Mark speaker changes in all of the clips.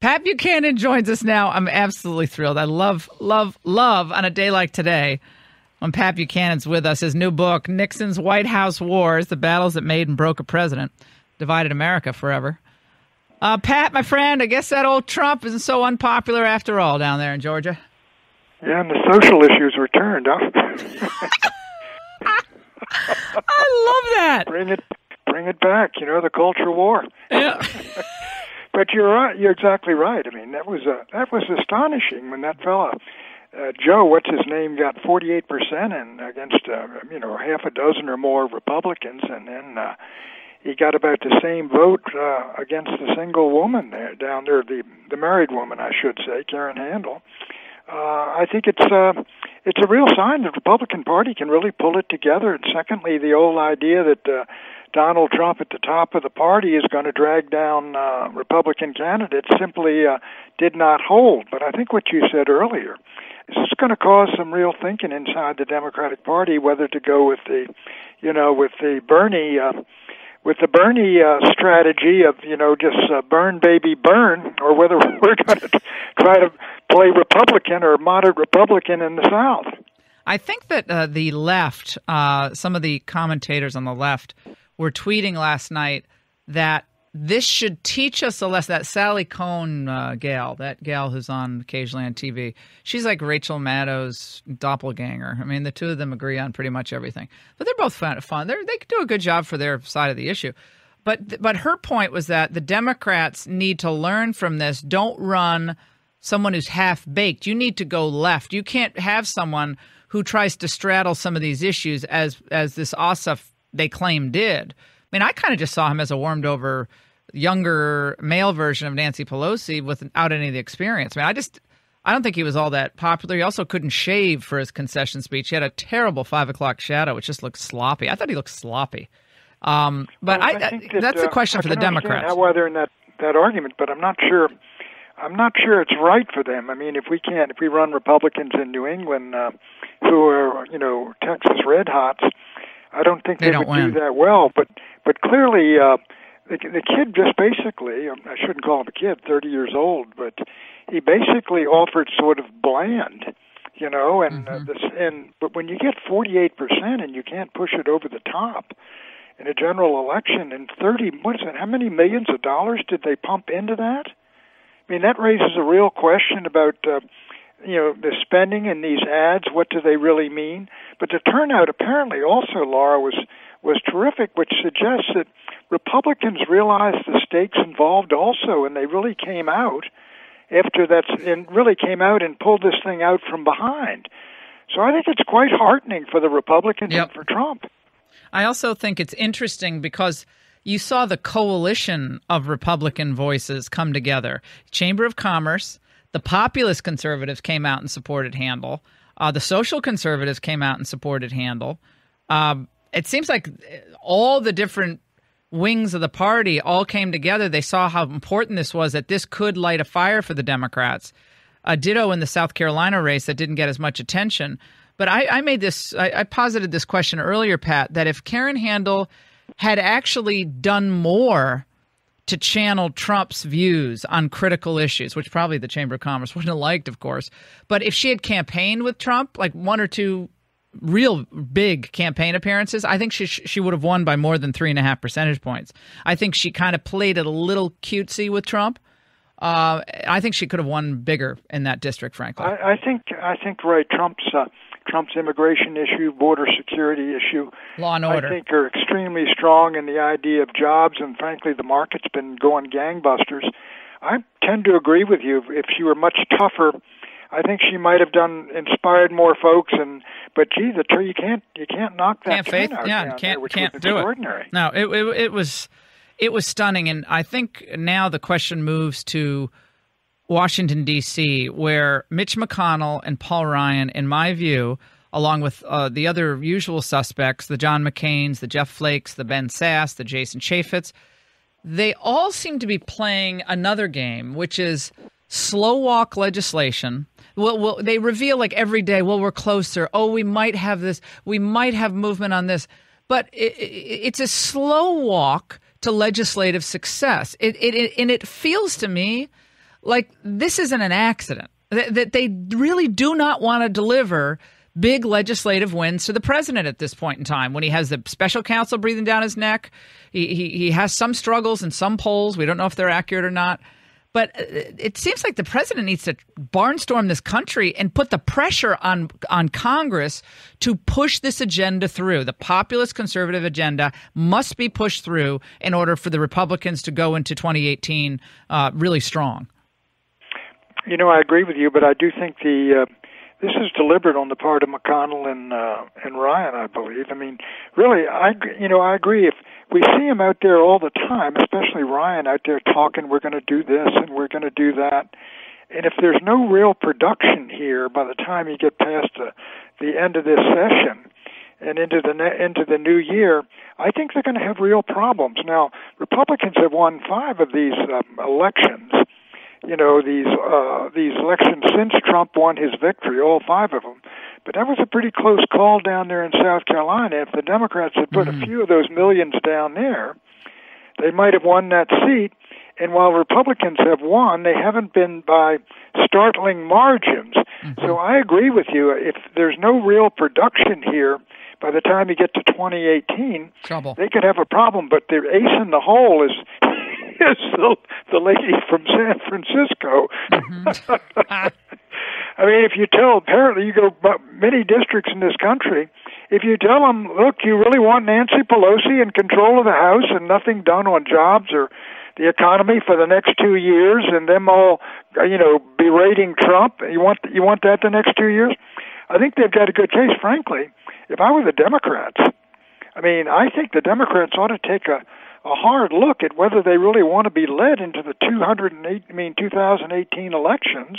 Speaker 1: Pat Buchanan joins us now. I'm absolutely thrilled. I love on a day like today when Pat Buchanan's with us. His new book, Nixon's White House Wars, The Battles That Made and Broke a President, Divided America Forever. Pat, my friend, I guess that old Trump isn't so unpopular after all down there in Georgia.
Speaker 2: Yeah, and the social issues returned, huh?
Speaker 1: I love that.
Speaker 2: Bring it back, the culture war.
Speaker 1: Yeah.
Speaker 2: But you're right. You're exactly right. I mean, that was astonishing when that fella, Joe, what's his name, got 48% in against half a dozen or more Republicans, and then he got about the same vote against a single woman there down there, the married woman, I should say, Karen Handel. I think it's a real sign that the Republican Party can really pull it together. And secondly, the old idea that Donald Trump at the top of the party is going to drag down Republican candidates simply did not hold. But I think what you said earlier is it's going to cause some real thinking inside the Democratic Party whether to go with the Bernie strategy of just burn baby burn, or whether we're going to try to play Republican or moderate Republican in the South.
Speaker 1: I think that the left, some of the commentators on the left, were tweeting last night that this should teach us a lesson. That Sally Cohn gal, that gal who's on occasionally on TV, she's like Rachel Maddow's doppelganger. I mean, the two of them agree on pretty much everything. But they're both fun. They can do a good job for their side of the issue. But her point was that the Democrats need to learn from this. Don't run someone who's half-baked. You need to go left. You can't have someone who tries to straddle some of these issues as this Ossoff they claim did. I mean, I kind of just saw him as a warmed-over, younger male version of Nancy Pelosi without any of the experience. I mean, I don't think he was all that popular. He also couldn't shave for his concession speech. He had a terrible 5 o'clock shadow, which just looked sloppy. I thought he looked sloppy. I think that's a question for the Democrats.
Speaker 2: How they're in that argument, but I'm not sure it's right for them. I mean, if we run Republicans in New England who are, Texas Red Hots, I don't think they would do that well. But clearly, the kid just basically, I shouldn't call him a kid, 30 years old, but he basically offered sort of bland, but when you get 48% and you can't push it over the top in a general election, and how many millions of dollars did they pump into that? I mean, that raises a real question about the spending in these ads. What do they really mean? But the turnout apparently also, Laura, was terrific, which suggests that Republicans realized the stakes involved also, and they really came out and pulled this thing out from behind. So I think it's quite heartening for the Republicans and for Trump.
Speaker 1: I also think it's interesting because you saw the coalition of Republican voices come together. Chamber of Commerce, the populist conservatives came out and supported Handel. The social conservatives came out and supported Handel. It seems like all the different wings of the party all came together. They saw how important this was, that this could light a fire for the Democrats. Ditto in the South Carolina race that didn't get as much attention. But I posited this question earlier, Pat, that if Karen Handel had actually done more to channel Trump's views on critical issues, which probably the Chamber of Commerce wouldn't have liked, of course. But if she had campaigned with Trump, like one or two real big campaign appearances, I think she would have won by more than 3.5 percentage points. I think she kind of played it a little cutesy with Trump. I think she could have won bigger in that district, frankly.
Speaker 2: I think right. Trump's immigration issue, border security issue,
Speaker 1: law and order,
Speaker 2: I think are extremely strong in the idea of jobs, and frankly, the market's been going gangbusters. I tend to agree with you. If she were much tougher, I think she might have inspired more folks. But gee, you can't knock that turnout down there, which was extraordinary.
Speaker 1: No, it was stunning, and I think now the question moves to Washington, D.C., where Mitch McConnell and Paul Ryan, in my view, along with the other usual suspects, the John McCains, the Jeff Flakes, the Ben Sass, the Jason Chaffetz, they all seem to be playing another game, which is slow walk legislation. Well, they reveal like every day, we're closer. Oh, we might have this. We might have movement on this. But it's a slow walk to legislative success. And it feels to me like this isn't an accident, that they really do not want to deliver big legislative wins to the president at this point in time when he has the special counsel breathing down his neck. He has some struggles in some polls. We don't know if they're accurate or not. But it seems like the president needs to barnstorm this country and put the pressure on Congress to push this agenda through. The populist conservative agenda must be pushed through in order for the Republicans to go into 2018 really strong.
Speaker 2: You know, I agree with you, but I do think this is deliberate on the part of McConnell and Ryan, I believe. I mean, really, I agree. If we see him out there all the time, especially Ryan out there talking, we're going to do this and we're going to do that, and if there's no real production here by the time you get past the end of this session and into the new year, I think they're going to have real problems. Now, Republicans have won 5 of these elections. You know, these elections since Trump won his victory, all 5 of them. But that was a pretty close call down there in South Carolina. If the Democrats had put a few of those millions down there, they might have won that seat. And while Republicans have won, they haven't been by startling margins. So I agree with you. If there's no real production here, by the time you get to 2018, they could have a problem. But the ace in the hole is the lady from San Francisco. I mean, if you tell, apparently you go many districts in this country, if you tell them, look, you really want Nancy Pelosi in control of the House and nothing done on jobs or the economy for the next 2 years, and them all, berating Trump, you want that the next 2 years? I think they've got a good case, frankly. If I were the Democrats, I think the Democrats ought to take a hard look at whether they really want to be led into the 2018 elections,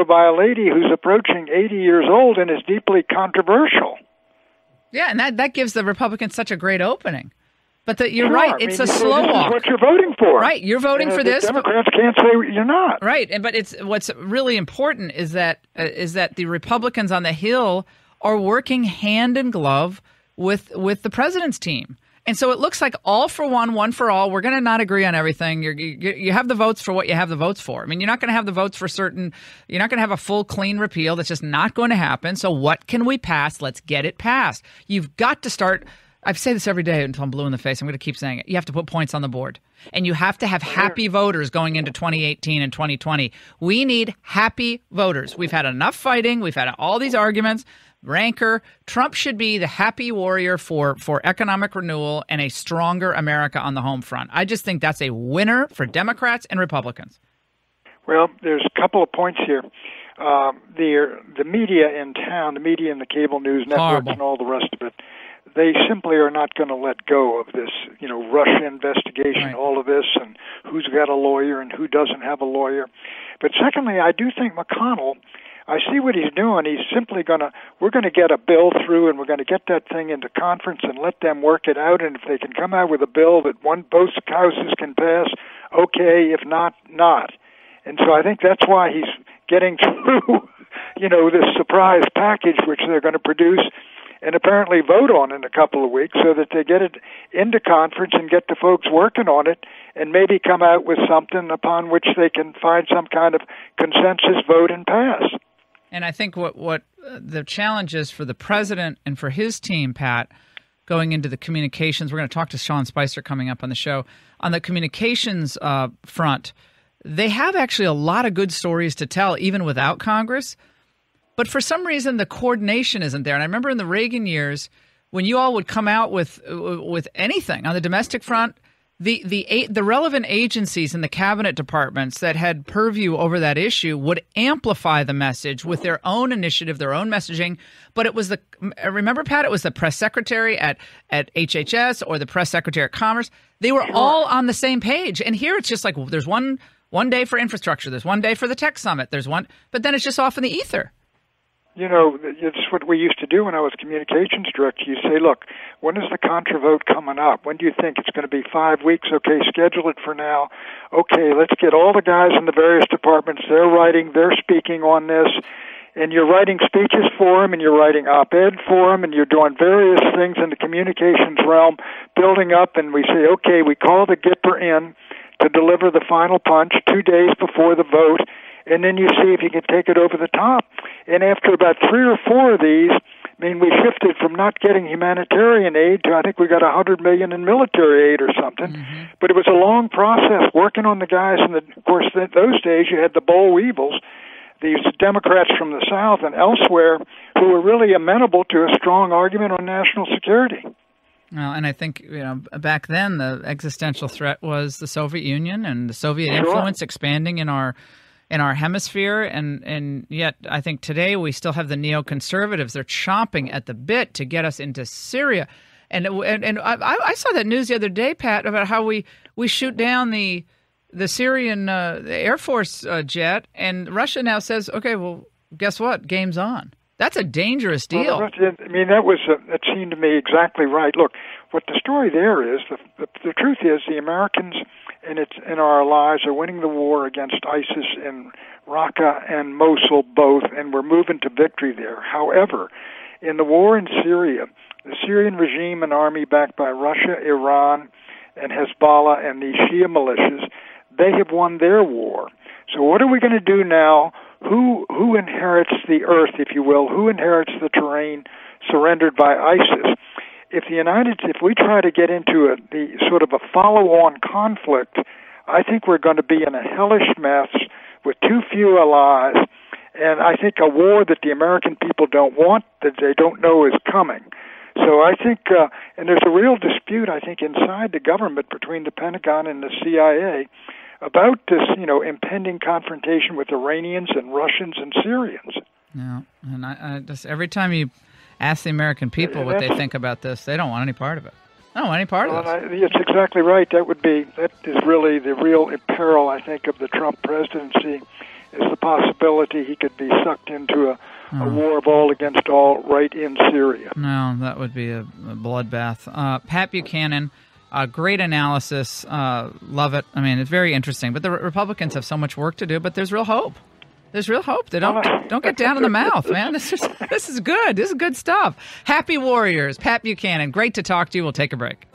Speaker 2: by a lady who's approaching 80 years old and is deeply controversial.
Speaker 1: Yeah, and that gives the Republicans such a great opening. But you're right, it's a slow walk.
Speaker 2: This is what you're voting for.
Speaker 1: Right, you're voting for this.
Speaker 2: Democrats can't say you're not.
Speaker 1: Right, but what's really important is that the Republicans on the Hill are working hand in glove with the president's team. And so it looks like all for one for all. We're going to not agree on everything. You have the votes for what you have the votes for. I mean, you're not going to have the votes for certain. You're not going to have a full, clean repeal. That's just not going to happen. So what can we pass? Let's get it passed. You've got to start. I say this every day until I'm blue in the face. I'm going to keep saying it. You have to put points on the board. And you have to have happy voters going into 2018 and 2020. We need happy voters. We've had enough fighting. We've had all these arguments. Rancor. Trump should be the happy warrior for economic renewal and a stronger America on the home front. I just think that's a winner for Democrats and Republicans.
Speaker 2: Well, there's a couple of points here. The media in town, the media and the cable news networks and all the rest of it, they simply are not going to let go of this, Russia investigation, right. All of this, and who's got a lawyer and who doesn't have a lawyer. But secondly, I do think McConnell, I see what he's doing. He's simply we're going to get a bill through, and we're going to get that thing into conference and let them work it out. And if they can come out with a bill that both houses can pass, okay. If not, not. And so I think that's why he's getting through, this surprise package which they're going to produce and apparently vote on in a couple of weeks so that they get it into conference and get the folks working on it and maybe come out with something upon which they can find some kind of consensus vote and pass.
Speaker 1: And I think what the challenge is for the president and for his team, Pat, going into the communications, we're going to talk to Sean Spicer coming up on the show. On the communications front, they have actually a lot of good stories to tell, even without Congress. But for some reason, the coordination isn't there. And I remember in the Reagan years, when you all would come out with anything on the domestic front, the relevant agencies in the cabinet departments that had purview over that issue would amplify the message with their own initiative, their own messaging. But it was remember, Pat, it was the press secretary at HHS or the press secretary at Commerce. They were all on the same page. And here it's just like there's one day for infrastructure, there's one day for the tech summit, but then it's just off in the ether.
Speaker 2: It's what we used to do when I was communications director. You say, look, when is the contra vote coming up? When do you think it's going to be? 5 weeks? Okay, schedule it for now. Okay, let's get all the guys in the various departments. They're speaking on this. And you're writing speeches for them, and you're writing op-ed for them, and you're doing various things in the communications realm, building up, and we say, okay, we call the Gipper in to deliver the final punch 2 days before the vote, and then you see if you can take it over the top. And after about 3 or 4 of these, I mean, we shifted from not getting humanitarian aid to I think we got $100 million in military aid or something. Mm-hmm. But it was a long process working on the guys. And of course, those days you had the boll weevils, these Democrats from the South and elsewhere, who were really amenable to a strong argument on national security.
Speaker 1: Well, and I think back then the existential threat was the Soviet Union and the Soviet influence expanding in our hemisphere, and yet I think today we still have the neoconservatives. They're chomping at the bit to get us into Syria, and I saw that news the other day, Pat, about how we shoot down the Syrian Air Force jet, and Russia now says, okay, well, guess what? Game's on. That's a dangerous deal.
Speaker 2: Well, I mean, that seemed to me exactly right. Look, what the story there is, the truth is the Americans and our allies are winning the war against ISIS in Raqqa and Mosul both, and we're moving to victory there. However, in the war in Syria, the Syrian regime and army backed by Russia, Iran, and Hezbollah and the Shia militias, they have won their war. So what are we going to do now? Who inherits the earth, if you will? Who inherits the terrain surrendered by ISIS? If we try to get into the sort of a follow-on conflict, I think we're going to be in a hellish mess with too few allies, and I think a war that the American people don't want, that they don't know is coming. So I think, and there's a real dispute, I think, inside the government between the Pentagon and the CIA about this, impending confrontation with Iranians and Russians and Syrians.
Speaker 1: Yeah, and I just every time you ask the American people what they think about this, they don't want any part of it. I don't want any part of this.
Speaker 2: It's exactly right. That is really the real peril, I think, of the Trump presidency, is the possibility he could be sucked into a war of all against all right in Syria.
Speaker 1: No, that would be a bloodbath. Pat Buchanan. Great analysis. Love it. I mean, it's very interesting. But the Republicans have so much work to do. But there's real hope. There's real hope. They don't get down in the mouth, man. This is good. This is good stuff. Happy Warriors. Pat Buchanan. Great to talk to you. We'll take a break.